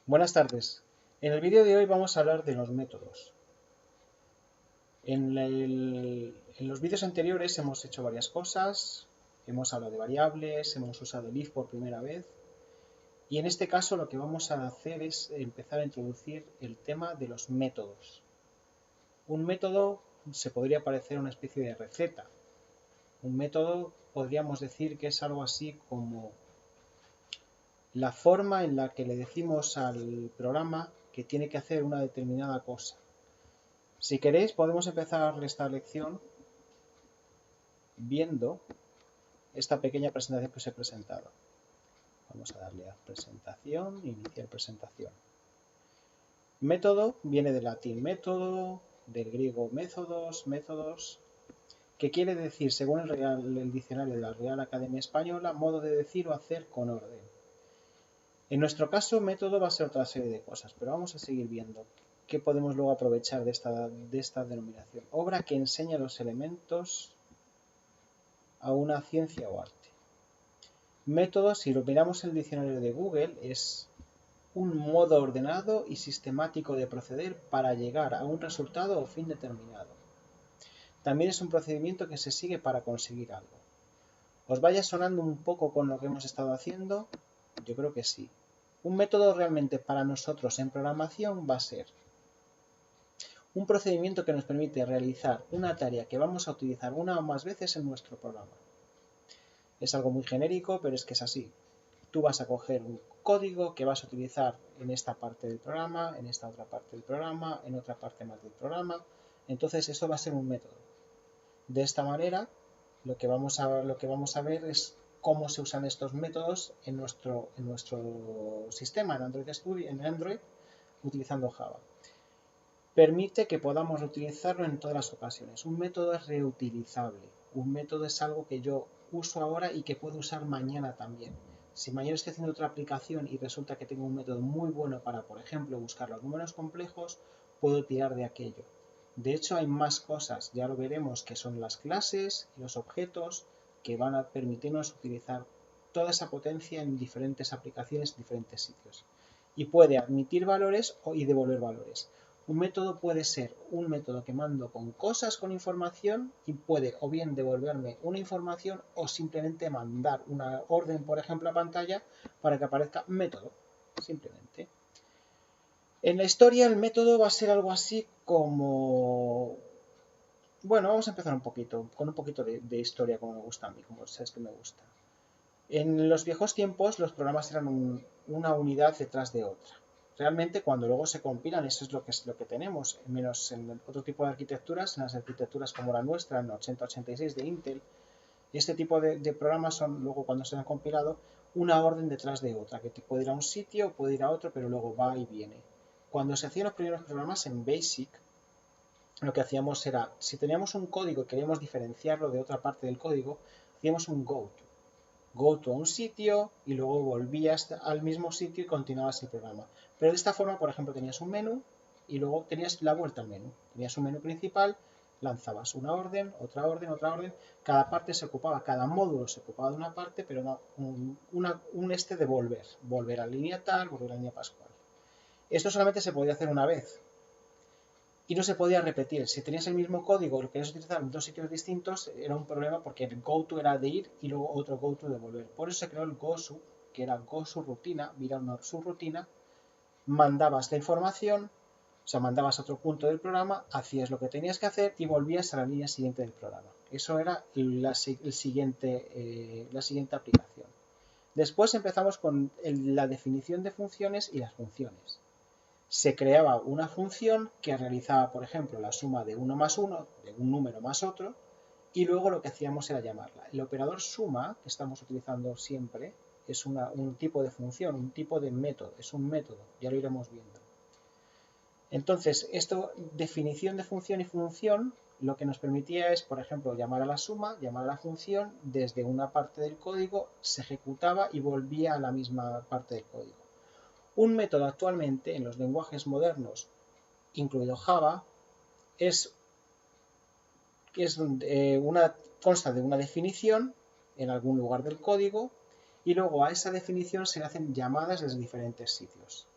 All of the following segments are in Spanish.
Buenas tardes. En el vídeo de hoy vamos a hablar de los métodos. En los vídeos anteriores hemos hecho varias cosas, hemos hablado de variables, hemos usado el if por primera vez y en este caso lo que vamos a hacer es empezar a introducir el tema de los métodos. Un método se podría parecer a una especie de receta. Un método podríamos decir que es algo así como la forma en la que le decimos al programa que tiene que hacer una determinada cosa. Si queréis, podemos empezar esta lección viendo esta pequeña presentación que os he presentado. Vamos a darle a presentación, iniciar presentación. Método viene del latín método, del griego métodos, que quiere decir, según el diccionario de la Real Academia Española, modo de decir o hacer con orden. En nuestro caso, método va a ser otra serie de cosas, pero vamos a seguir viendo qué podemos luego aprovechar de esta denominación. Obra que enseña los elementos a una ciencia o arte. Método, si lo miramos en el diccionario de Google, es un modo ordenado y sistemático de proceder para llegar a un resultado o fin determinado. También es un procedimiento que se sigue para conseguir algo. ¿Os vaya sonando un poco con lo que hemos estado haciendo? Yo creo que sí. Un método realmente para nosotros en programación va a ser un procedimiento que nos permite realizar una tarea que vamos a utilizar una o más veces en nuestro programa. Es algo muy genérico, pero es que es así. Tú vas a coger un código que vas a utilizar en esta parte del programa, en esta otra parte del programa, en otra parte más del programa. Entonces eso va a ser un método. De esta manera, lo que vamos a ver es cómo se usan estos métodos en nuestro sistema, en Android, utilizando Java. Permite que podamos utilizarlo en todas las ocasiones. Un método es reutilizable. Un método es algo que yo uso ahora y que puedo usar mañana también. Si mañana estoy haciendo otra aplicación y resulta que tengo un método muy bueno para, por ejemplo, buscar los números complejos, puedo tirar de aquello. De hecho, hay más cosas, ya lo veremos, que son las clases y los objetos que van a permitirnos utilizar toda esa potencia en diferentes aplicaciones, en diferentes sitios. Y puede admitir valores y devolver valores. Un método puede ser un método que mando con cosas, con información, y puede o bien devolverme una información o simplemente mandar una orden, por ejemplo, a pantalla para que aparezca método, simplemente. En la historia el método va a ser algo así como... Bueno, vamos a empezar con un poquito de historia como me gusta a mí, como sabes que me gusta. En los viejos tiempos los programas eran una unidad detrás de otra. Realmente cuando luego se compilan eso es lo que tenemos, menos en otro tipo de arquitecturas, en las arquitecturas como la nuestra, en 8086 de Intel, este tipo de programas son luego cuando se han compilado una orden detrás de otra, que puede ir a un sitio, puede ir a otro, pero luego va y viene. Cuando se hacían los primeros programas en BASIC, lo que hacíamos era, si teníamos un código y queríamos diferenciarlo de otra parte del código, hacíamos un go to a un sitio y luego volvías al mismo sitio y continuabas el programa. Pero de esta forma, por ejemplo, tenías un menú y luego tenías la vuelta al menú. Tenías un menú principal, lanzabas una orden, otra orden, otra orden. Cada parte se ocupaba, cada módulo se ocupaba de una parte, pero no un de volver. Volver a la línea tal, volver a la línea pascual. Esto solamente se podía hacer una vez y no se podía repetir. Si tenías el mismo código y lo querías utilizar en dos sitios distintos, era un problema porque el goto era de ir y luego otro goto de volver. Por eso se creó el gosu, que era gosu rutina, mirar una subrutina, mandabas la información, o sea, mandabas a otro punto del programa, hacías lo que tenías que hacer y volvías a la línea siguiente del programa. Eso era la siguiente aplicación. Después empezamos con la definición de funciones y las funciones. Se creaba una función que realizaba, por ejemplo, la suma de 1 más 1, de un número más otro, y luego lo que hacíamos era llamarla. El operador suma, que estamos utilizando siempre, es un tipo de función, un tipo de método, es un método, ya lo iremos viendo. Entonces, esto, definición de función y función, lo que nos permitía es, por ejemplo, llamar a la suma, llamar a la función, desde una parte del código se ejecutaba y volvía a la misma parte del código. Un método actualmente en los lenguajes modernos, incluido Java, consta de una definición en algún lugar del código y luego a esa definición se le hacen llamadas desde diferentes sitios.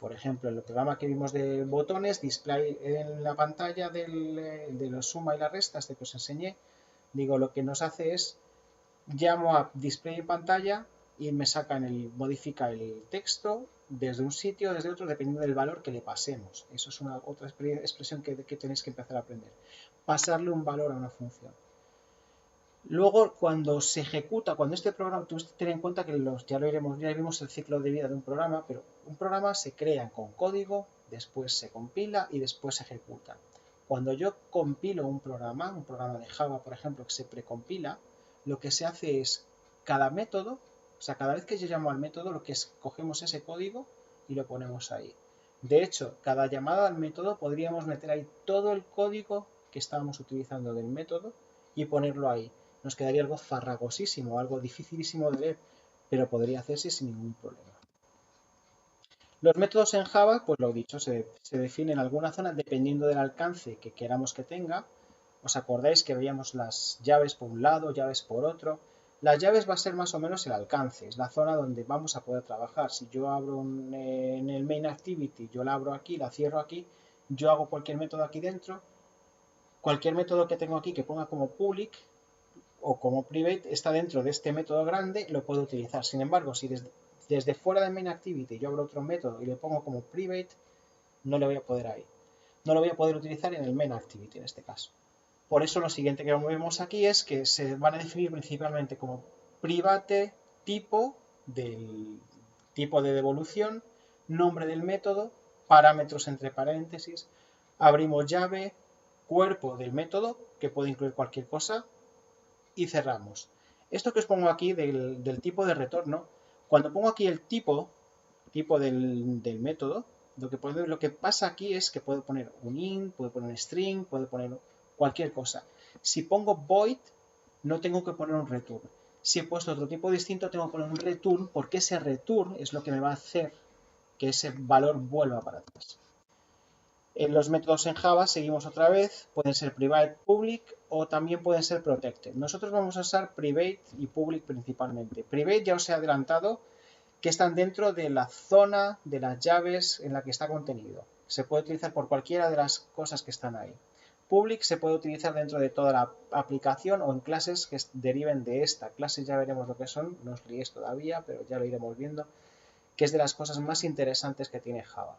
Por ejemplo, en el programa que vimos de botones, display en la pantalla de los suma y la resta, este que os enseñé, digo, lo que nos hace es, llamo a display en pantalla y me modifica el texto desde un sitio o desde otro, dependiendo del valor que le pasemos. Eso es otra expresión que tenéis que empezar a aprender. Pasarle un valor a una función. Luego, cuando se ejecuta, cuando este programa, tú ten en cuenta que ya vimos el ciclo de vida de un programa, pero un programa se crea con código, después se compila y después se ejecuta. Cuando yo compilo un programa de Java, por ejemplo, que se precompila, lo que se hace es cada método, o sea, cada vez que yo llamo al método, lo que es cogemos ese código y lo ponemos ahí. De hecho, cada llamada al método podríamos meter ahí todo el código que estábamos utilizando del método y ponerlo ahí. Nos quedaría algo farragosísimo, algo dificilísimo de leer, pero podría hacerse sin ningún problema. Los métodos en Java, pues lo dicho, se definen en alguna zona dependiendo del alcance que queramos que tenga. ¿Os acordáis que veíamos las llaves por un lado, llaves por otro? Las llaves va a ser más o menos el alcance, es la zona donde vamos a poder trabajar. Si yo abro en el main activity, yo la abro aquí, la cierro aquí, yo hago cualquier método aquí dentro, cualquier método que tengo aquí que ponga como public o como private está dentro de este método grande, lo puedo utilizar. Sin embargo, si desde fuera del main activity yo abro otro método y le pongo como private, no le voy a poder ahí. No lo voy a poder utilizar en el main activity en este caso. Por eso lo siguiente que vemos aquí es que se van a definir principalmente como private tipo del tipo de devolución, nombre del método, parámetros entre paréntesis, abrimos llave, cuerpo del método, que puede incluir cualquier cosa, y cerramos. Esto que os pongo aquí del tipo de retorno, cuando pongo aquí el tipo del método, lo que pasa aquí es que puedo poner un int, puedo poner un string, puedo poner cualquier cosa. Si pongo void, no tengo que poner un return. Si he puesto otro tipo distinto, tengo que poner un return, porque ese return es lo que me va a hacer que ese valor vuelva para atrás. En los métodos en Java seguimos otra vez, pueden ser private, public o también pueden ser protected. Nosotros vamos a usar private y public principalmente. Private ya os he adelantado que están dentro de la zona de las llaves en la que está contenido. Se puede utilizar por cualquiera de las cosas que están ahí. Public se puede utilizar dentro de toda la aplicación o en clases que deriven de esta. Clases ya veremos lo que son, no os liéis todavía, pero ya lo iremos viendo, que es de las cosas más interesantes que tiene Java.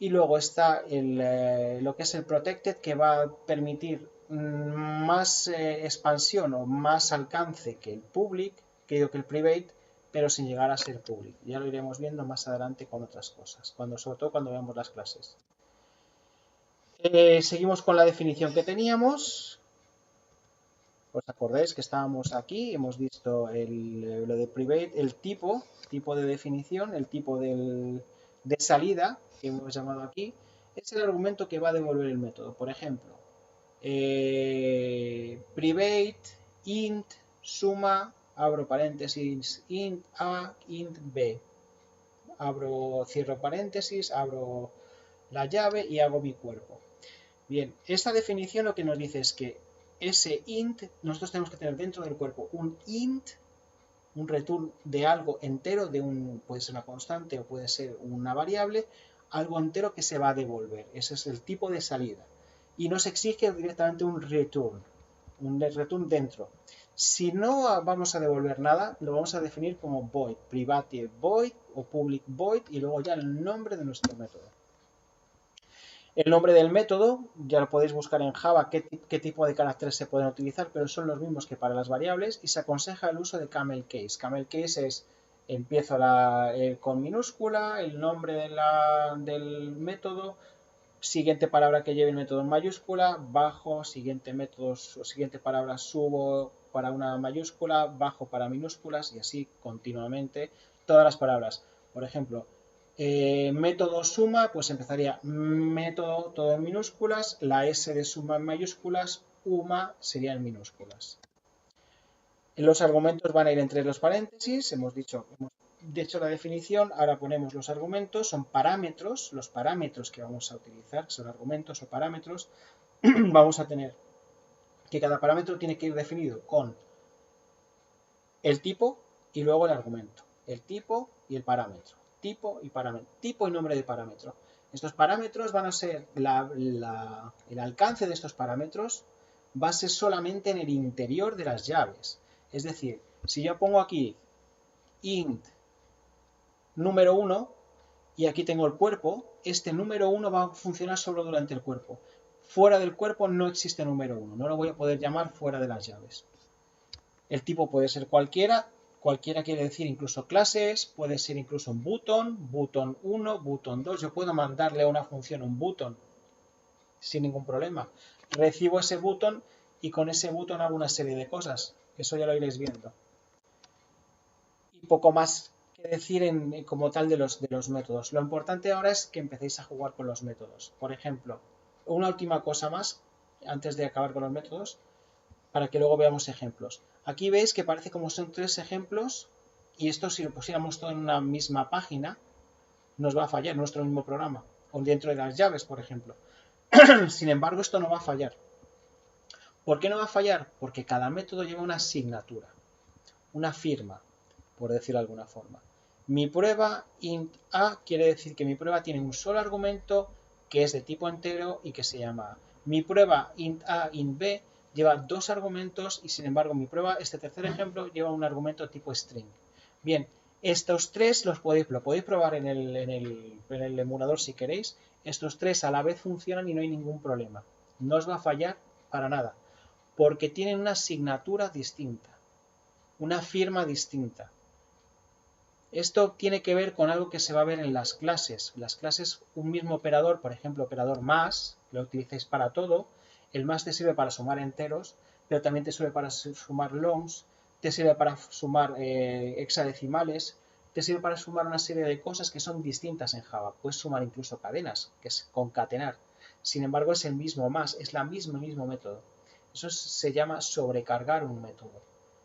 Y luego está lo que es el protected, que va a permitir más expansión o más alcance que el public, que el private, pero sin llegar a ser public. Ya lo iremos viendo más adelante con otras cosas, sobre todo cuando veamos las clases. Seguimos con la definición que teníamos. ¿Os acordáis que estábamos aquí? Hemos visto lo de private, el tipo de definición, el tipo de salida que hemos llamado aquí, es el argumento que va a devolver el método. Por ejemplo, private int suma, abro paréntesis, int a, int b. Cierro paréntesis, abro la llave y hago mi cuerpo. Bien, esta definición lo que nos dice es que ese int, nosotros tenemos que tener dentro del cuerpo un int, un return de algo entero, puede ser una constante o puede ser una variable, algo entero que se va a devolver. Ese es el tipo de salida. Y nos exige directamente un return dentro. Si no vamos a devolver nada, lo vamos a definir como void, private void o public void y luego ya el nombre de nuestro método. El nombre del método, ya lo podéis buscar en Java qué tipo de caracteres se pueden utilizar, pero son los mismos que para las variables y se aconseja el uso de camel case. Camel case es, empiezo con minúscula, el nombre del método, siguiente palabra que lleve el método en mayúscula, bajo, siguiente palabra subo para una mayúscula, bajo para minúsculas y así continuamente todas las palabras. Por ejemplo, método suma, pues empezaría método todo en minúsculas, la S de suma en mayúsculas, UMA sería en minúsculas. Los argumentos van a ir entre los paréntesis, hemos dicho la definición, ahora ponemos los argumentos, son parámetros, los parámetros que vamos a utilizar, son argumentos o parámetros, vamos a tener que cada parámetro tiene que ir definido con el tipo y luego el argumento, el tipo y el parámetro. tipo y parámetro, tipo y nombre de parámetro. Estos parámetros van a ser, el alcance de estos parámetros va a ser solamente en el interior de las llaves. Es decir, si yo pongo aquí int número 1 y aquí tengo el cuerpo, este número 1 va a funcionar solo durante el cuerpo. Fuera del cuerpo no existe número 1, no lo voy a poder llamar fuera de las llaves. El tipo puede ser cualquiera quiere decir incluso clases, puede ser incluso un button 1, button 2, yo puedo mandarle a una función un button sin ningún problema. Recibo ese button y con ese button hago una serie de cosas, eso ya lo iréis viendo. Y poco más que decir como tal de los métodos. Lo importante ahora es que empecéis a jugar con los métodos. Por ejemplo, una última cosa más antes de acabar con los métodos, para que luego veamos ejemplos. Aquí veis que parece como son 3 ejemplos y esto si lo pusiéramos todo en una misma página nos va a fallar nuestro mismo programa o dentro de las llaves, por ejemplo. Sin embargo, esto no va a fallar. ¿Por qué no va a fallar? Porque cada método lleva una asignatura, una firma, por decirlo de alguna forma. Mi prueba int a quiere decir que mi prueba tiene un solo argumento que es de tipo entero y que se llama a. Mi prueba int a int b lleva 2 argumentos y sin embargo mi prueba, este tercer ejemplo, lleva un argumento tipo string. Bien, estos 3 lo podéis probar en el emulador si queréis. Estos 3 a la vez funcionan y no hay ningún problema. No os va a fallar para nada, porque tienen una asignatura distinta, una firma distinta. Esto tiene que ver con algo que se va a ver en las clases. Las clases, un mismo operador, por ejemplo, operador más, lo utilizáis para todo. El más te sirve para sumar enteros, pero también te sirve para sumar longs, te sirve para sumar hexadecimales, te sirve para sumar una serie de cosas que son distintas en Java. Puedes sumar incluso cadenas, que es concatenar. Sin embargo, es el mismo más, es el mismo método. Eso se llama sobrecargar un método.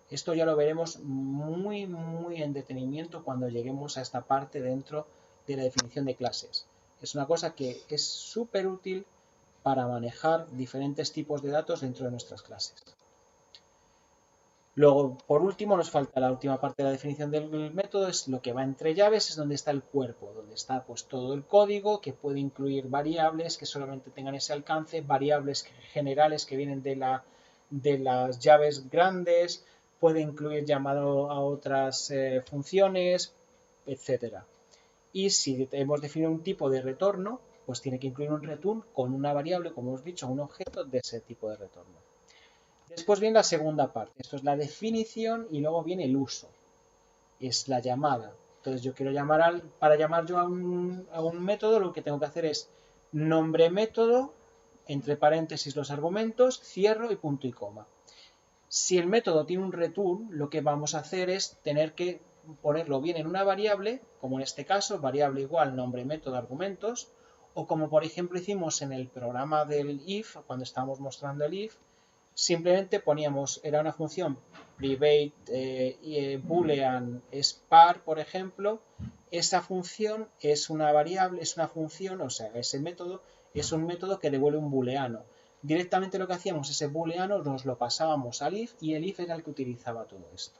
Esto ya lo veremos muy en detenimiento cuando lleguemos a esta parte dentro de la definición de clases. Es una cosa que es súper útil para manejar diferentes tipos de datos dentro de nuestras clases. Luego, por último, nos falta la última parte de la definición del método, es lo que va entre llaves, es donde está el cuerpo, donde está pues todo el código, que puede incluir variables que solamente tengan ese alcance, variables generales que vienen de las llaves grandes, puede incluir llamado a otras funciones, etc. Y si hemos definido un tipo de retorno, pues tiene que incluir un return con una variable, como hemos dicho, un objeto de ese tipo de retorno. Después viene la segunda parte, esto es la definición y luego viene el uso, es la llamada. Entonces yo quiero para llamar yo a un método, lo que tengo que hacer es nombre método, entre paréntesis los argumentos, cierro y punto y coma. Si el método tiene un return, lo que vamos a hacer es tener que ponerlo bien en una variable, como en este caso, variable igual nombre método argumentos, o como por ejemplo hicimos en el programa del if, cuando estábamos mostrando el if, simplemente poníamos, era una función private boolean spar, por ejemplo, esa función es una variable, es una función, o sea, ese método es un método que devuelve un booleano. Directamente lo que hacíamos, ese booleano nos lo pasábamos al if y el if era el que utilizaba todo esto.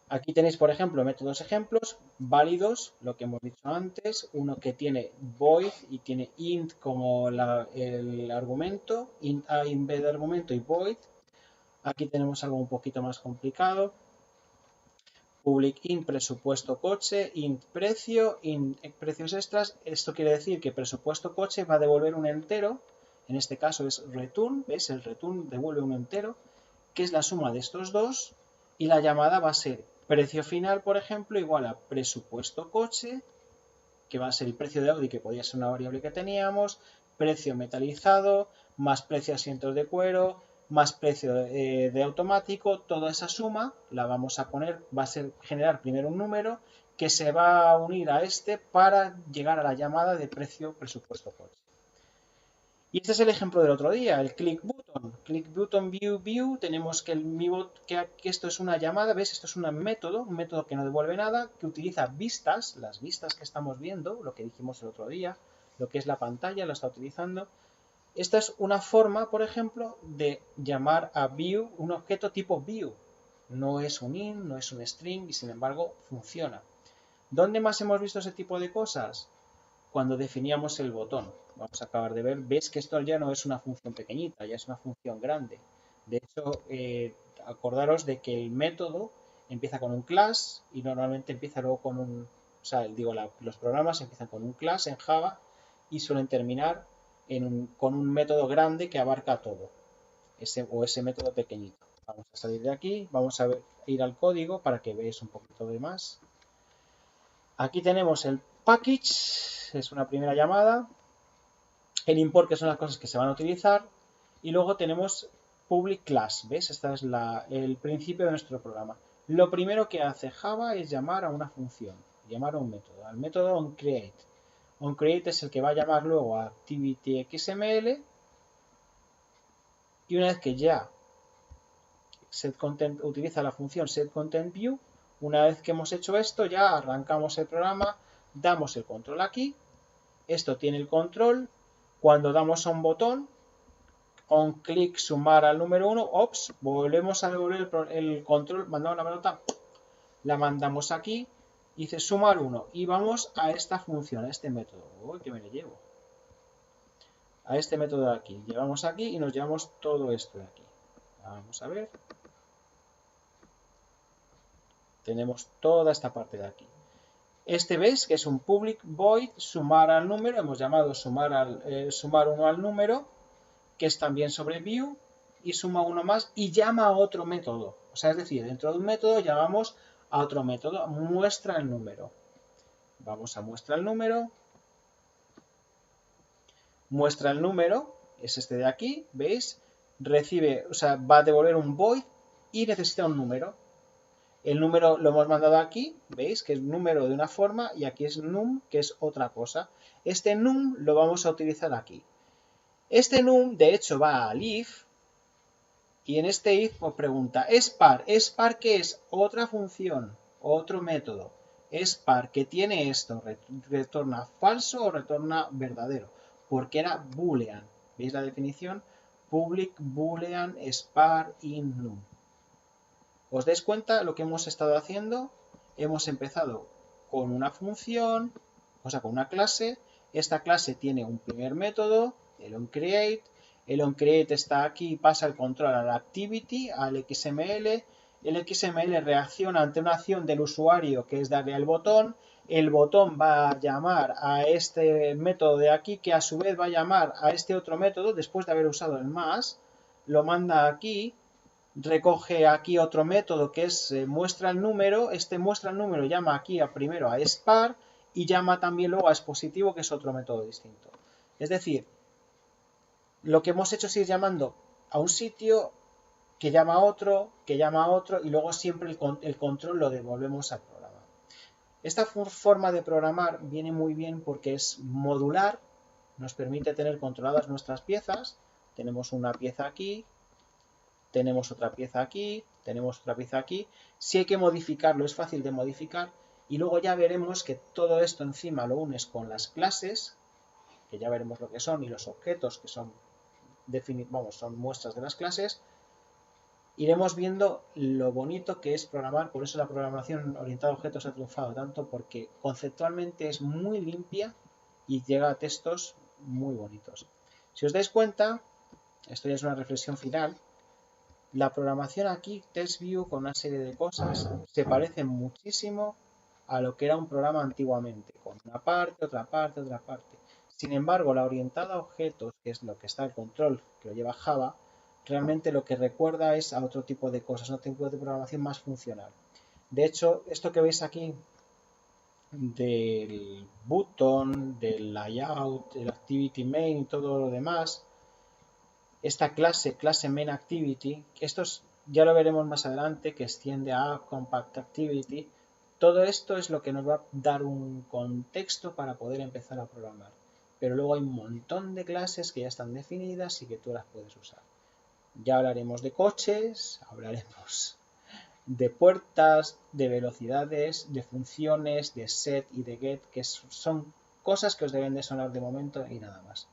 Aquí tenéis, por ejemplo, métodos ejemplos válidos, lo que hemos dicho antes, uno que tiene void y tiene int como el argumento, int a, int b de argumento y void. Aquí tenemos algo un poquito más complicado. Public int presupuesto coche, int precio, int precios extras. Esto quiere decir que presupuesto coche va a devolver un entero, en este caso es return, ¿ves? El return devuelve un entero, que es la suma de estos dos, y la llamada va a ser precio final, por ejemplo, igual a presupuesto coche, que va a ser el precio de Audi, que podía ser una variable que teníamos, precio metalizado, más precio de asientos de cuero, más precio de automático, toda esa suma la vamos a poner, va a ser generar primero un número que se va a unir a este para llegar a la llamada de precio presupuesto coche. Y este es el ejemplo del otro día, el click button view, tenemos que que esto es una llamada, ¿ves? Esto es un método que no devuelve nada, que utiliza vistas, las vistas que estamos viendo, lo que dijimos el otro día, lo que es la pantalla, lo está utilizando. Esta es una forma, por ejemplo, de llamar a view un objeto tipo view. No es un int, no es un string y sin embargo funciona. ¿Dónde más hemos visto ese tipo de cosas? Cuando definíamos el botón. Vamos a acabar de ver. Ves que esto ya no es una función pequeñita, ya es una función grande. De hecho, acordaros de que el método empieza con un class y normalmente empieza luego con un... O sea, digo, los programas empiezan con un class en Java y suelen terminar con un método grande que abarca todo. Ese método pequeñito. Vamos a salir de aquí, vamos a ir al código para que veáis un poquito de más. Aquí tenemos el package, es una primera llamada, el import, que son las cosas que se van a utilizar, y luego tenemos public class, ¿ves? Este es el principio de nuestro programa. Lo primero que hace Java es llamar a una función, llamar a un método, al método onCreate. OnCreate es el que va a llamar luego a ActivityXML, y una vez que ya setContent utiliza la función setContentView, una vez que hemos hecho esto, ya arrancamos el programa, damos el control aquí, esto tiene el control, cuando damos a un botón, onClick sumar al número 1, ops, volvemos a devolver el control, mandamos la pelota, la mandamos aquí, dice sumar 1 y vamos a esta función, a este método. Uy, que me le llevo. A este método de aquí. Llevamos aquí y nos llevamos todo esto de aquí. Vamos a ver. Tenemos toda esta parte de aquí. Este veis que es un public void sumar al número, hemos llamado sumar 1 al número, que es también sobre view, y suma uno más y llama a otro método. O sea, es decir, dentro de un método llamamos a otro método, muestra el número. Vamos a muestra el número. Muestra el número, es este de aquí, ¿veis? Recibe, o sea, va a devolver un void y necesita un número. El número lo hemos mandado aquí, ¿veis? Que es número de una forma y aquí es num, que es otra cosa. Este num lo vamos a utilizar aquí. Este num, de hecho, va al if y en este if os pregunta, ¿es par? ¿Es par qué es? Otra función, otro método. Es par que tiene esto, retorna falso o retorna verdadero, porque era boolean. ¿Veis la definición? Public boolean es par in num. ¿Os dais cuenta lo que hemos estado haciendo? Hemos empezado con una función, o sea, con una clase. Esta clase tiene un primer método, el onCreate. El onCreate está aquí y pasa el control a la activity, al XML. El XML reacciona ante una acción del usuario que es darle al botón. El botón va a llamar a este método de aquí, que a su vez va a llamar a este otro método después de haber usado el más. Lo manda aquí. Recoge aquí otro método que es muestra el número. Este muestra el número llama aquí primero a spar y llama también luego a expositivo, que es otro método distinto. Es decir, lo que hemos hecho es ir llamando a un sitio que llama a otro, que llama a otro y luego siempre el control lo devolvemos al programa. Esta forma de programar viene muy bien porque es modular, nos permite tener controladas nuestras piezas. Tenemos una pieza aquí, tenemos otra pieza aquí, tenemos otra pieza aquí. Si hay que modificarlo, es fácil de modificar. Y luego ya veremos que todo esto encima lo unes con las clases, que ya veremos lo que son, y los objetos, que son, son muestras de las clases. Iremos viendo lo bonito que es programar. Por eso la programación orientada a objetos ha triunfado tanto, porque conceptualmente es muy limpia y llega a textos muy bonitos. Si os dais cuenta, esto ya es una reflexión final. La programación aquí, TestView, con una serie de cosas, se parece muchísimo a lo que era un programa antiguamente, con una parte, otra parte, otra parte. Sin embargo, la orientada a objetos, que es lo que está el control, que lo lleva Java, realmente lo que recuerda es a otro tipo de cosas, otro tipo de programación más funcional. De hecho, esto que veis aquí del button, del layout, del activity main y todo lo demás, esta clase main activity, esto ya lo veremos más adelante, que extiende a compact activity. Todo esto es lo que nos va a dar un contexto para poder empezar a programar. Pero luego hay un montón de clases que ya están definidas y que tú las puedes usar. Ya hablaremos de coches, hablaremos de puertas, de velocidades, de funciones, de set y de get, que son cosas que os deben de sonar de momento y nada más.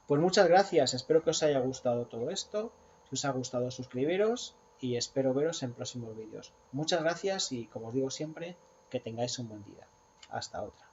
Pues muchas gracias, espero que os haya gustado todo esto. Si os ha gustado, suscribiros y espero veros en próximos vídeos. Muchas gracias y, como os digo siempre, que tengáis un buen día. Hasta otra.